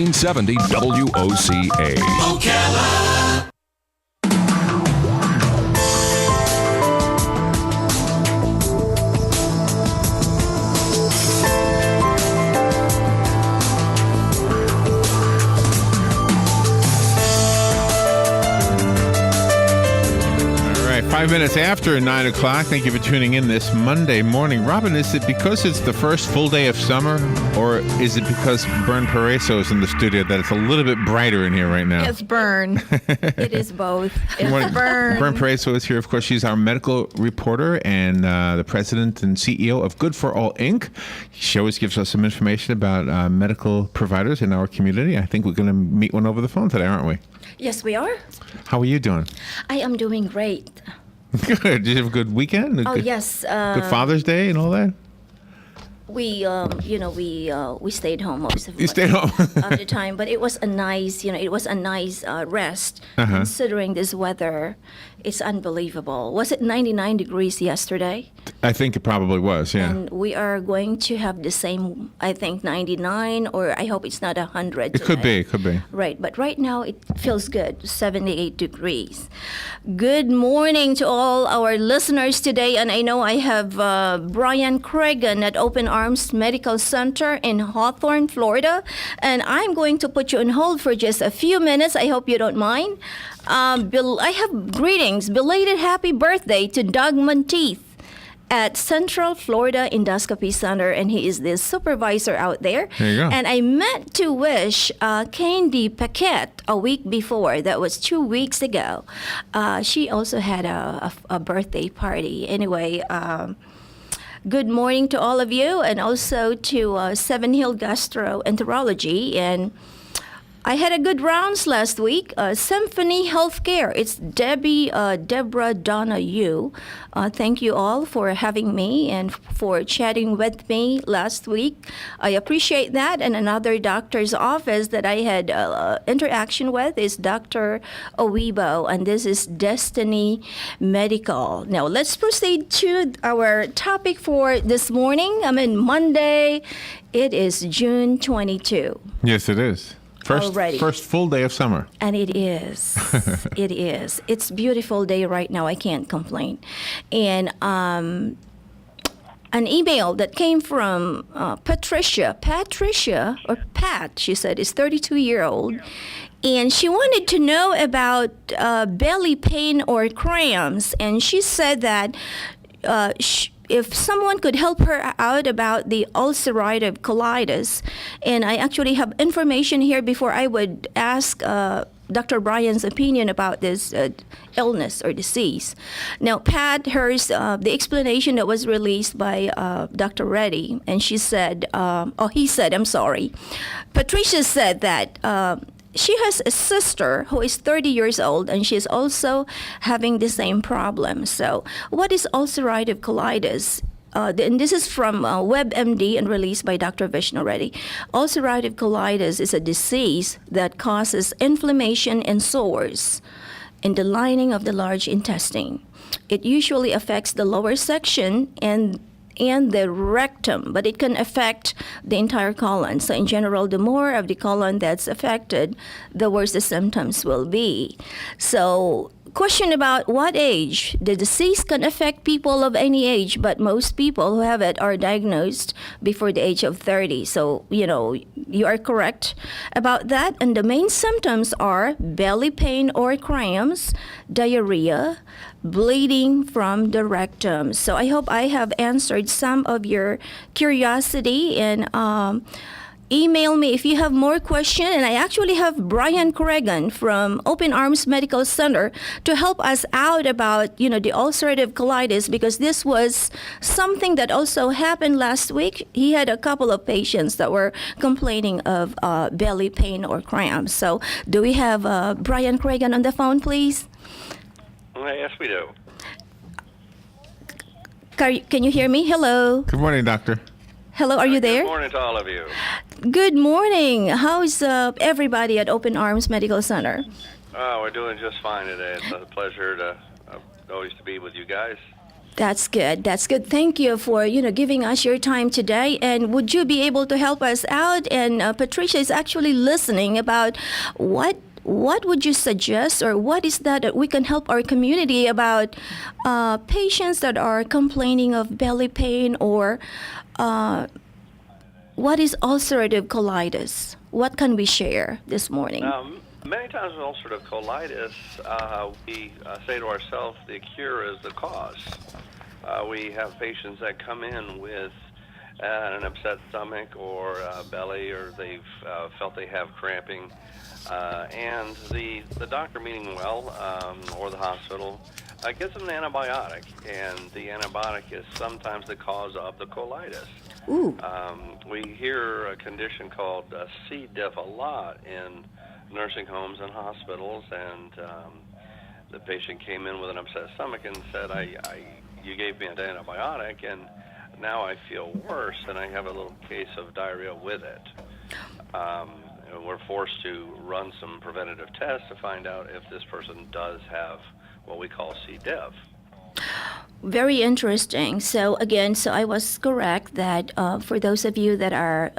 1470 WOCA. Ocala. All right, 5 minutes after 9 o'clock. Thank you for tuning in this Monday morning. Robin, is it because it's the first full day of summer, or is it because Bern Paraiso is in the studio that it's a little bit brighter in here right now? It's Bern. It is both. It's Bern. Bern. Bern Paraiso is here. Of course, she's our medical reporter and the president and CEO of Good for All Inc. She always gives us some information about medical providers in our community. I think we're going to meet one over the phone today, aren't we? Yes, we are. How are you doing? I am doing great. Good. Did you have a good weekend? Yes. Good Father's Day and all that? We stayed home most of You stayed home? of the time, but it was a nice, rest considering this weather. It's unbelievable. Was it 99 degrees yesterday? I think it probably was, yeah. And we are going to have the same, I think, 99, or I hope it's not 100 It could be. Right, but right now it feels good, 78 degrees. Good morning to all our listeners today, and I know I have Brian Greghan at Open Arms Medical Center in Hawthorne, Florida, and I'm going to put you on hold for just a few minutes. I hope you don't mind. I have greetings, belated happy birthday to Doug Monteith at Central Florida Endoscopy Center, and he is the supervisor out there. There you go. And I meant to wish Candy Paquette a week before. That was 2 weeks ago. She also had a birthday party. Anyway, good morning to all of you, and also to Seven Hill Gastroenterology. And I had a good rounds last week. Symphony Healthcare. It's Deborah Donahue. Thank you all for having me and for chatting with me last week. I appreciate that. And another doctor's office that I had interaction with is Dr. Owibo, and this is Destiny Medical. Now, let's proceed to our topic for this morning. Monday. It is June 22. Yes, it is. First full day of summer. And it is. It is. It's a beautiful day right now. I can't complain. And an email that came from Patricia, or Pat, she said, is 32-year-old. And she wanted to know about belly pain or cramps. And she said that if someone could help her out about the ulcerative colitis, and I actually have information here before I would ask Dr. Brian's opinion about this illness or disease. Now, Pat heard the explanation that was released by Dr. Reddy, and he said, Patricia said that she has a sister who is 30 years old, and she's also having the same problem. So what is ulcerative colitis? And this is from WebMD and released by Dr. Vishnu Reddy. Ulcerative colitis is a disease that causes inflammation and sores in the lining of the large intestine. It usually affects the lower section and the rectum, but it can affect the entire colon. So in general, the more of the colon that's affected, the worse the symptoms will be. So question about what age. The disease can affect people of any age, but most people who have it are diagnosed before the age of 30. So, you are correct about that. And the main symptoms are belly pain or cramps, diarrhea, bleeding from the rectum. So I hope I have answered some of your curiosity, and email me if you have more questions. And I actually have Brian Greghan from Open Arms Medical Center to help us out about, the ulcerative colitis, because this was something that also happened last week. He had a couple of patients that were complaining of belly pain or cramps. So do we have Brian Greghan on the phone, please? Yes, we do. Can you hear me? Hello. Good morning, doctor. Hello, are you there? Good morning to all of you. Good morning. How's everybody at Open Arms Medical Center? We're doing just fine today. It's a pleasure to always to be with you guys. That's good. That's good. Thank you for giving us your time today. And would you be able to help us out? And Patricia is actually listening about what would you suggest, or what is that we can help our community about patients that are complaining of belly pain, or what is ulcerative colitis? What can we share this morning? Many times with ulcerative colitis, we say to ourselves, the cure is the cause. We have patients that come in with an upset stomach or belly, or they've felt they have cramping, and the doctor, meaning well, or the hospital, gives them an antibiotic, and the antibiotic is sometimes the cause of the colitis. Ooh. We hear a condition called C. diff a lot in nursing homes and hospitals, and the patient came in with an upset stomach and said, you gave me an antibiotic, and now I feel worse, and I have a little case of diarrhea with it. We're forced to run some preventative tests to find out if this person does have what we call C. diff. Very interesting. So again, I was correct that for those of you that are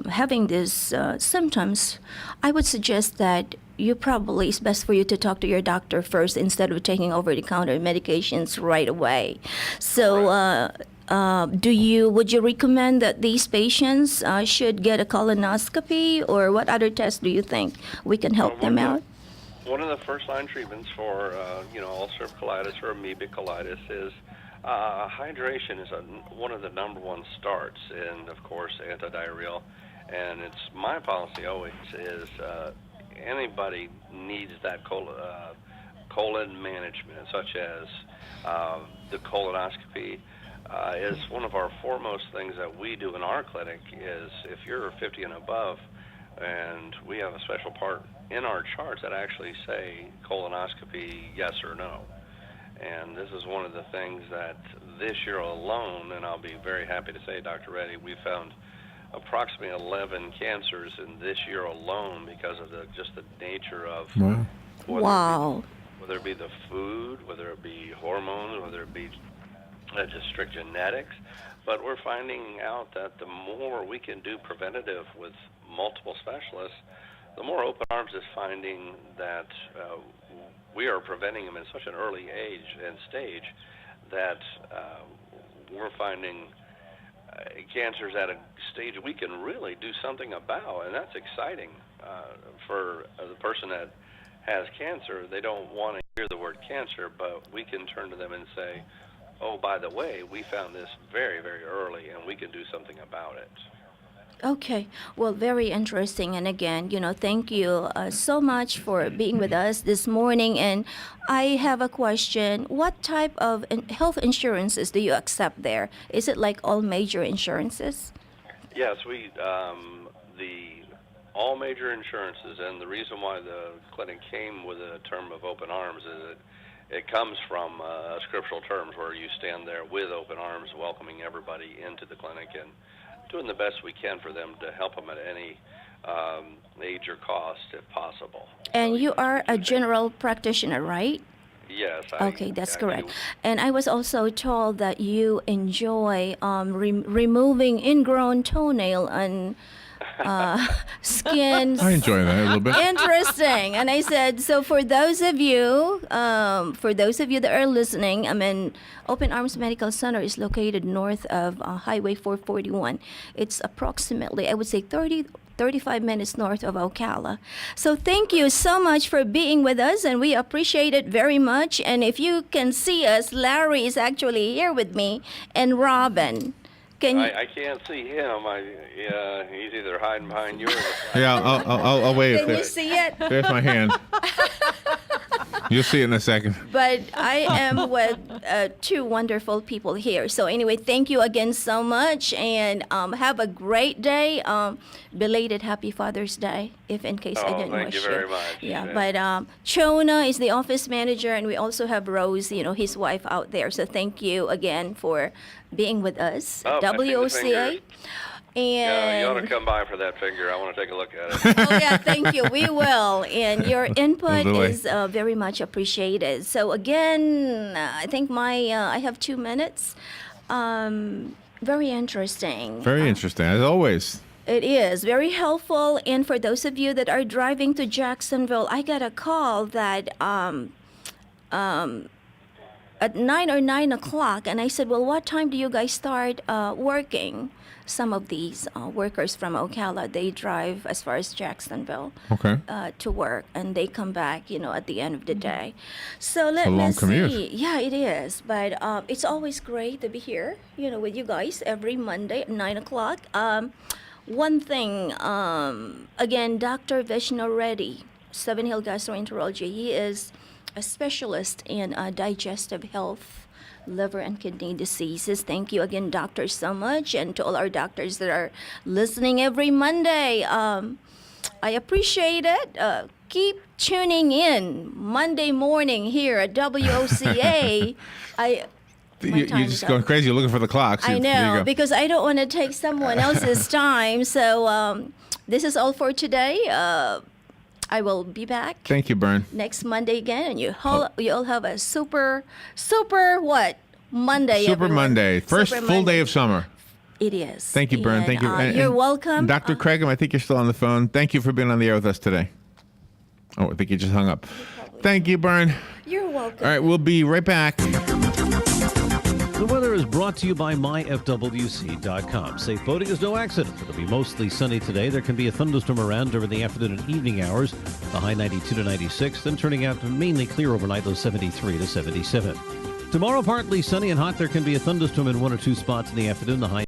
having these symptoms, I would suggest that it's best for you to talk to your doctor first instead of taking over-the-counter medications right away. So would you recommend that these patients should get a colonoscopy, or what other tests do you think we can help them out? One of the first-line treatments for ulcerative colitis or amoebic colitis is hydration is one of the number one starts, and of course antidiarrheal. And it's my policy always is anybody needs that colon management, such as the colonoscopy. Is one of our foremost things that we do in our clinic. Is if you're 50 and above, and we have a special part in our charts that actually say colonoscopy yes or no. And this is one of the things that this year alone, and I'll be very happy to say, Dr. Reddy, we found approximately 11 cancers in this year alone because of just the nature of whether it be the food, whether it be hormones, whether it be just strict genetics. But we're finding out that the more we can do preventative with multiple specialists, the more Open Arms is finding that we are preventing them in such an early age and stage that we're finding cancers at a stage we can really do something about, and that's exciting for the person that has cancer. They don't want to hear the word cancer, but we can turn to them and say, oh, by the way, we found this very, very early, and we can do something about it. Okay. Well, very interesting. And again, thank you so much for being with us this morning. And I have a question. What type of health insurances do you accept there? Is it like all major insurances? Yes, all major insurances, and the reason why the clinic came with a term of Open Arms is it comes from scriptural terms where you stand there with open arms, welcoming everybody into the clinic and doing the best we can for them to help them at any age or cost if possible. And you are a general practitioner, right? Yes. Okay, that's correct. And I was also told that you enjoy removing ingrown toenail and skin. I enjoy that a little bit. Interesting. And I said, so for those of you that are listening, Open Arms Medical Center is located north of Highway 441. It's approximately, I would say, 35 minutes north of Ocala. So thank you so much for being with us, and we appreciate it very much. And if you can see us, Larry is actually here with me, and Robin. I can't see him. He's either hiding behind you or Yeah, I'll wave. Can you see it? There's my hand. You'll see it in a second. But I am with two wonderful people here. So anyway, thank you again so much, and have a great day. Belated Happy Father's Day, if in case I didn't wish you. Thank you very much. Yeah, but Chona is the office manager, and we also have Rose, his wife out there. So thank you again for being with us. Oh, WOCA. Yeah, you ought to And come by for that figure. I want to take a look at it. oh yeah, thank you. We will, and your input the way. is very much appreciated. So again, I think I have 2 minutes. Very interesting. Very interesting, as always. It is very helpful, and for those of you that are driving to Jacksonville, I got a call that at 9 or 9 o'clock, and I said, "Well, what time do you guys start working?" Some of these workers from Ocala, they drive as far as Jacksonville Okay. to work, and they come back, at the end of the day. So let a me long see. commute. Yeah, it is, but it's always great to be here, with you guys every Monday at 9 o'clock. One thing, again, Dr. Vishnu Reddy, Seven Hill Gastroenterology, he is a specialist in digestive health, liver and kidney diseases. Thank you again, doctor, so much. And to all our doctors that are listening every Monday, I appreciate it. Keep tuning in Monday morning here at WOCA. You're just going crazy. You're looking for the clocks. I There you know, go. because I don't want to take someone else's time. So this is all for today. I will be back Thank you, Bern. next Monday again, and you all have a super what Monday? Super everyone. Monday. First Super full Monday. day of summer. It is. Thank you, Bern. And, Thank you. You're welcome. Dr. Craig, I think you're still on the phone. Thank you for being on the air with us today. Oh, I think you just hung up. Thank you, Bern. You're welcome. All right, we'll be right back. The weather is brought to you by myfwc.com. Safe boating is no accident. It'll be mostly sunny today. There can be a thunderstorm around during the afternoon and evening hours. The high 92 to 96, then turning out to mainly clear overnight, low 73 to 77. Tomorrow, partly sunny and hot. There can be a thunderstorm in 1 or 2 spots in the afternoon. The high